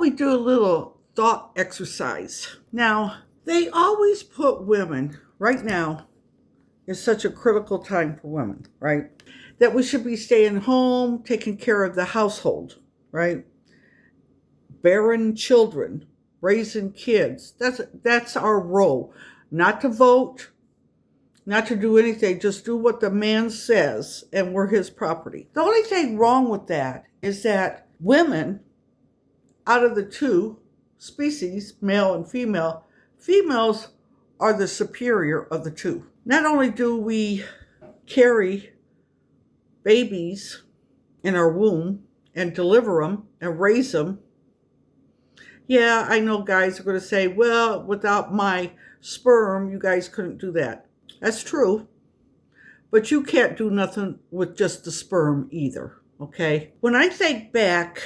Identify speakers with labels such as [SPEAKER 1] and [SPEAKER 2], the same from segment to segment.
[SPEAKER 1] we do a little thought exercise? Now, they always put women, right now, is such a critical time for women, right? That we should be staying home, taking care of the household, right? Bearing children, raising kids. That's our role. Not to vote, not to do anything, just do what the man says, and we're his property. The only thing wrong with that is that women, out of the two species, male and female, females are the superior of the two. Not only do we carry babies in our womb and deliver them and raise them. Yeah, I know guys are going to say, well, without my sperm, you guys couldn't do that. That's true. But you can't do nothing with just the sperm either, okay? When I think back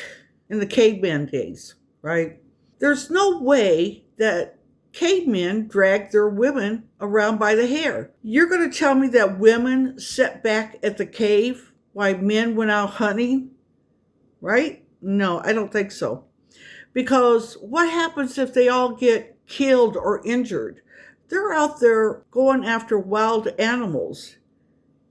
[SPEAKER 1] in the caveman days, right, there's no way that cavemen dragged their women around by the hair. You're going to tell me that women sat back at the cave while men went out hunting, right? No, I don't think so. Because what happens if they all get killed or injured? They're out there going after wild animals.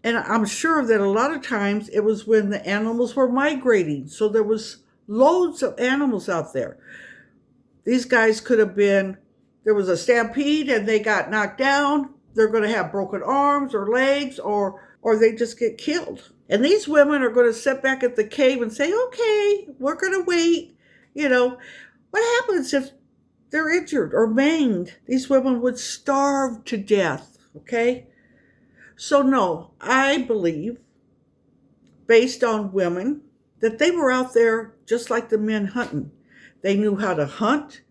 [SPEAKER 1] And I'm sure that a lot of times it was when the animals were migrating. So there was loads of animals out there. These guys could have been, there was a stampede and they got knocked down. They're going to have broken arms or legs, or they just get killed. And these women are going to sit back at the cave and say, okay, we're going to wait. You know, what happens if they're injured or maimed? These women would starve to death, okay? So no, I believe, based on women, that they were out there just like the men hunting. They knew how to hunt.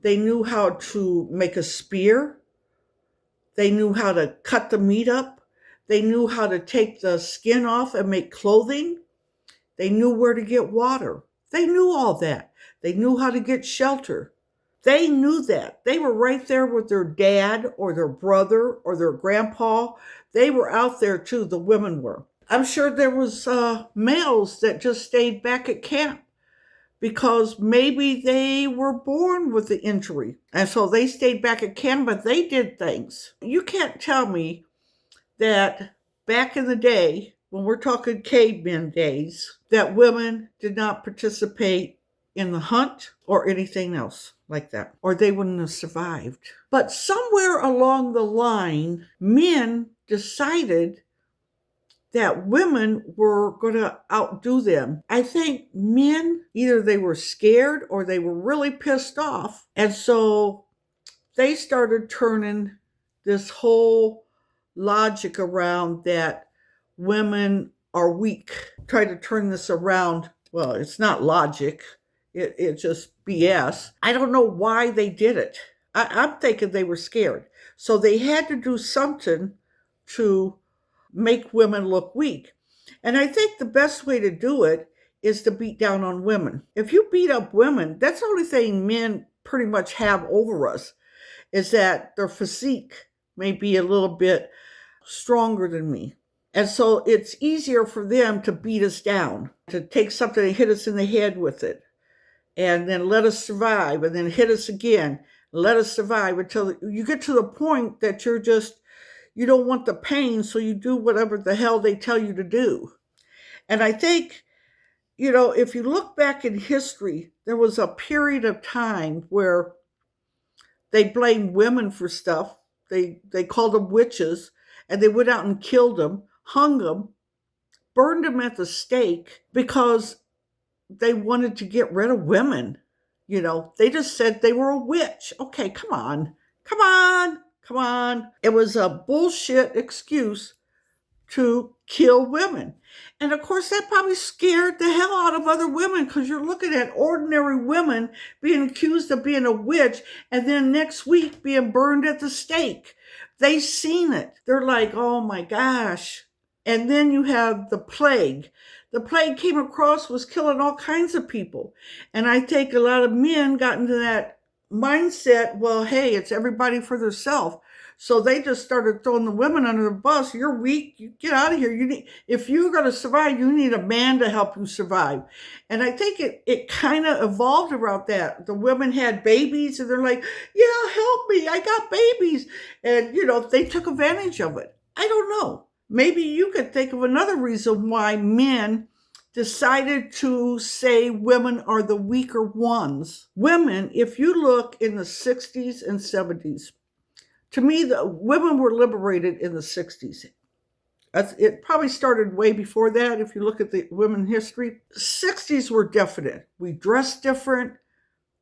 [SPEAKER 1] They knew how to make a spear. They knew how to cut the meat up. They knew how to take the skin off and make clothing. They knew where to get water. They knew all that. They knew how to get shelter. They knew that. They were right there with their dad or their brother or their grandpa. They were out there too, the women were. I'm sure there was males that just stayed back at camp because maybe they were born with the injury. And so they stayed back at camp, but they did things. You can't tell me that back in the day, when we're talking caveman days, that women did not participate in the hunt or anything else like that, or they wouldn't have survived. But somewhere along the line, men decided that women were going to outdo them. I think men, either they were scared or they were really pissed off. And so they started turning this whole logic around that women are weak. Try to turn this around. Well, it's not logic. It's just BS. I don't know why they did it. I'm thinking they were scared. So they had to do something to make women look weak. And I think the best way to do it is to beat down on women. If you beat up women, that's the only thing men pretty much have over us, is that their physique may be a little bit stronger than me. And so it's easier for them to beat us down, to take something and hit us in the head with it, and then let us survive, and then hit us again, let us survive until you get to the point that you don't want the pain, so you do whatever the hell they tell you to do. And I think, if you look back in history, there was a period of time where they blamed women for stuff. They called them witches, and they went out and killed them, hung them, burned them at the stake because they wanted to get rid of women. They just said they were a witch. Okay, come on. It was a bullshit excuse to kill women. And of course, that probably scared the hell out of other women, because you're looking at ordinary women being accused of being a witch and then next week being burned at the stake. They seen it. They're like, oh my gosh. And then you have the plague. The plague came across, was killing all kinds of people. And I think a lot of men got into that mindset, well, hey, it's everybody for themselves. So they just started throwing the women under the bus. You're weak. You get out of here. If you're going to survive, you need a man to help you survive. And I think it kind of evolved around that. The women had babies and they're like, yeah, help me. I got babies. And, they took advantage of it. I don't know. Maybe you could think of another reason why men decided to say women are the weaker ones. Women, if you look in the 60s and 70s, to me, the women were liberated in the 60s. It probably started way before that if you look at the women history. 60s were definite. We dressed different.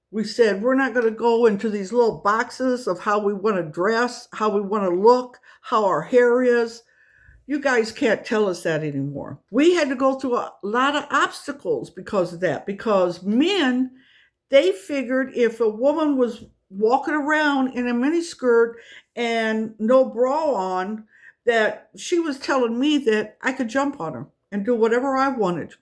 [SPEAKER 1] We said we're not going to go into these little boxes of how we want to dress, how we want to look, how our hair is. You guys can't tell us that anymore. We had to go through a lot of obstacles because of that. Because men, they figured if a woman was walking around in a miniskirt and no bra on, that she was telling me that I could jump on her and do whatever I wanted.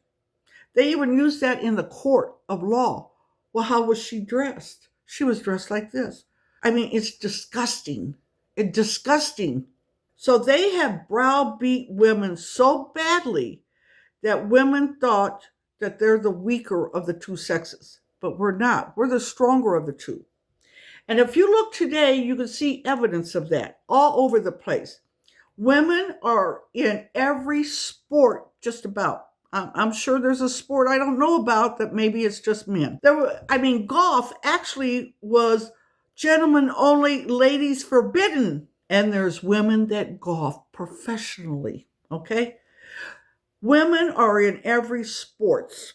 [SPEAKER 1] They even used that in the court of law. Well, how was she dressed? She was dressed like this. I mean, it's disgusting. It's disgusting. So they have browbeat women so badly that women thought that they're the weaker of the two sexes. But we're not. We're the stronger of the two. And if you look today, you can see evidence of that all over the place. Women are in every sport, just about. I'm sure there's a sport I don't know about that maybe it's just men. Golf actually was gentlemen only, ladies forbidden. And there's women that golf professionally, okay? Women are in every sports.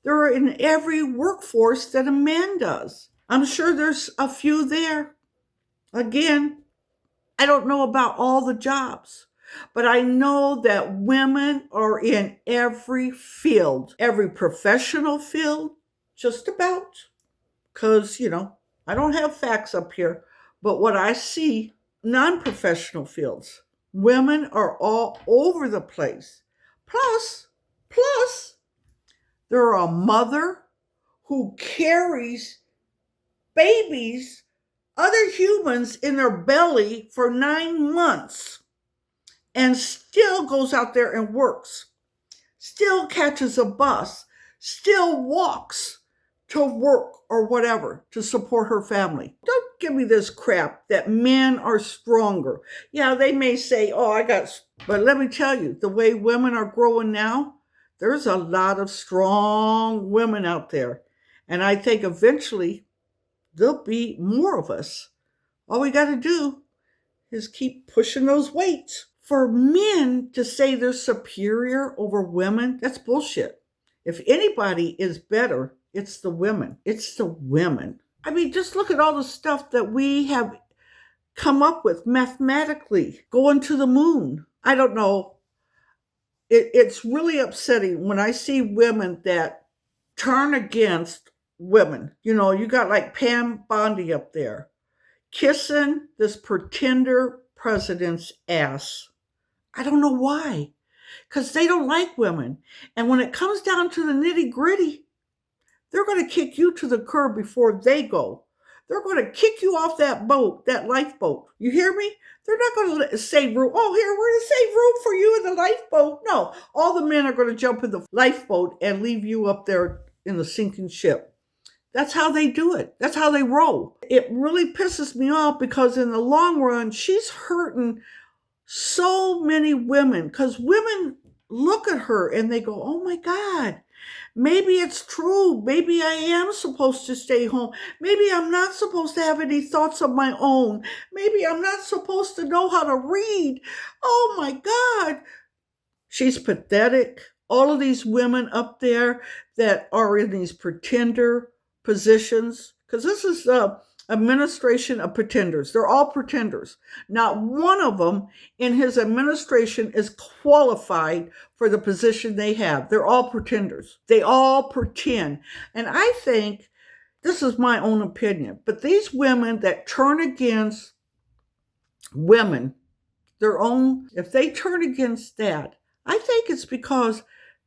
[SPEAKER 1] They're in every workforce that a man does. I'm sure there's a few there. Again, I don't know about all the jobs, but I know that women are in every field, every professional field, just about. Because, I don't have facts up here, but what I see, non-professional fields, women are all over the place. Plus, they're a mother who carries babies, other humans in their belly for 9 months and still goes out there and works, still catches a bus, still walks to work or whatever to support her family. Don't give me this crap that men are stronger. Yeah, they may say, but let me tell you, the way women are growing now, there's a lot of strong women out there. And I think eventually there'll be more of us. All we got to do is keep pushing those weights. For men to say they're superior over women, that's bullshit. If anybody is better, it's the women. It's the women. I mean, just look at all the stuff that we have come up with mathematically, going to the moon. I don't know. It's really upsetting when I see women that turn against women. You got like Pam Bondi up there kissing this pretender president's ass. I don't know why. Because they don't like women. And when it comes down to the nitty gritty, they're going to kick you to the curb before they go. They're going to kick you off that boat, that lifeboat. You hear me? They're not going to save room. Oh, here, we're going to save room for you in the lifeboat. No, all the men are going to jump in the lifeboat and leave you up there in the sinking ship. That's how they do it. That's how they roll. It really pisses me off because in the long run, she's hurting so many women because women look at her and they go, oh my God, maybe it's true. Maybe I am supposed to stay home. Maybe I'm not supposed to have any thoughts of my own. Maybe I'm not supposed to know how to read. Oh my God. She's pathetic. All of these women up there that are in these pretender positions, because this is the administration of pretenders. They're all pretenders. Not one of them in his administration is qualified for the position they have. They're all pretenders. They all pretend. And I think, this is my own opinion, but these women that turn against women, if they turn against that, I think it's because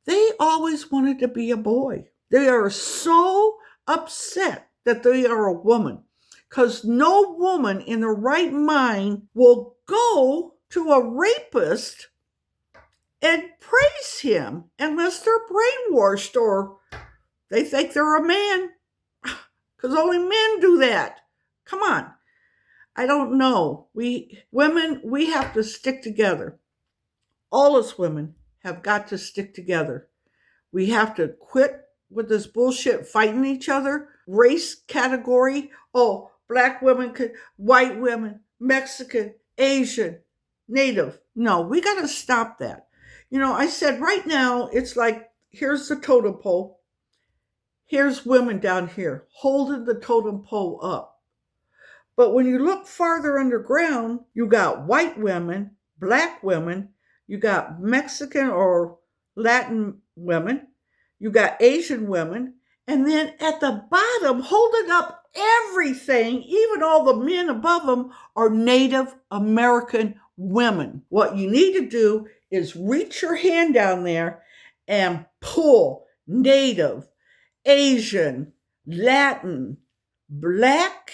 [SPEAKER 1] they always wanted to be a boy. They are so upset that they are a woman. because no woman in the right mind will go to a rapist and praise him unless they're brainwashed or they think they're a man, because only men do that. Come on. I don't know. Women, we have to stick together. All us women have got to stick together. We have to quit with this bullshit fighting each other, race category. Oh, black women, white women, Mexican, Asian, Native. No, we got to stop that. I said right now, it's like, here's the totem pole. Here's women down here holding the totem pole up. But when you look farther underground, you got white women, black women, you got Mexican or Latin women, you got Asian women, and then at the bottom, holding up everything, even all the men above them, are Native American women. What you need to do is reach your hand down there and pull Native, Asian, Latin, black,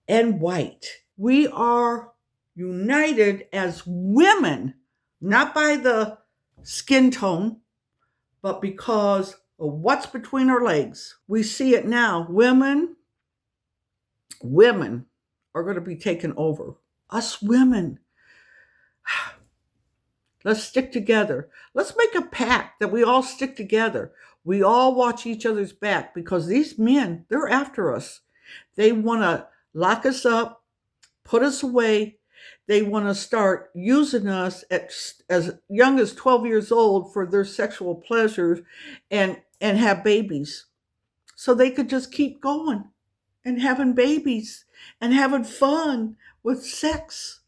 [SPEAKER 1] and white. We are united as women, not by the skin tone, but because of what's between our legs. We see it now. Women are going to be taken over. Us women. Let's stick together. Let's make a pact that we all stick together. We all watch each other's back, because these men, they're after us. They want to lock us up, put us away. They want to start using us at as young as 12 years old for their sexual pleasures and have babies. So they could just keep going and having babies and having fun with sex.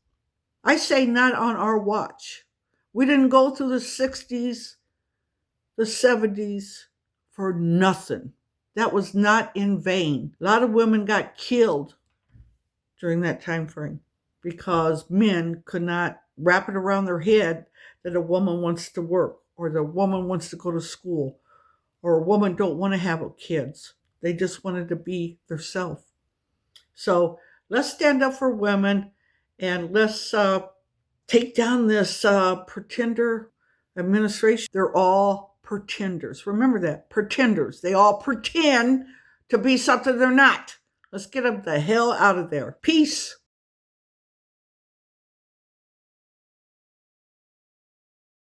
[SPEAKER 1] I say not on our watch. We didn't go through the 60s, the 70s for nothing. That was not in vain. A lot of women got killed during that time frame because men could not wrap it around their head that a woman wants to work or the woman wants to go to school or a woman don't want to have kids. They just wanted to be themselves. So let's stand up for women and let's take down this pretender administration. They're all pretenders. Remember that, pretenders. They all pretend to be something they're not. Let's get them the hell out of there. Peace.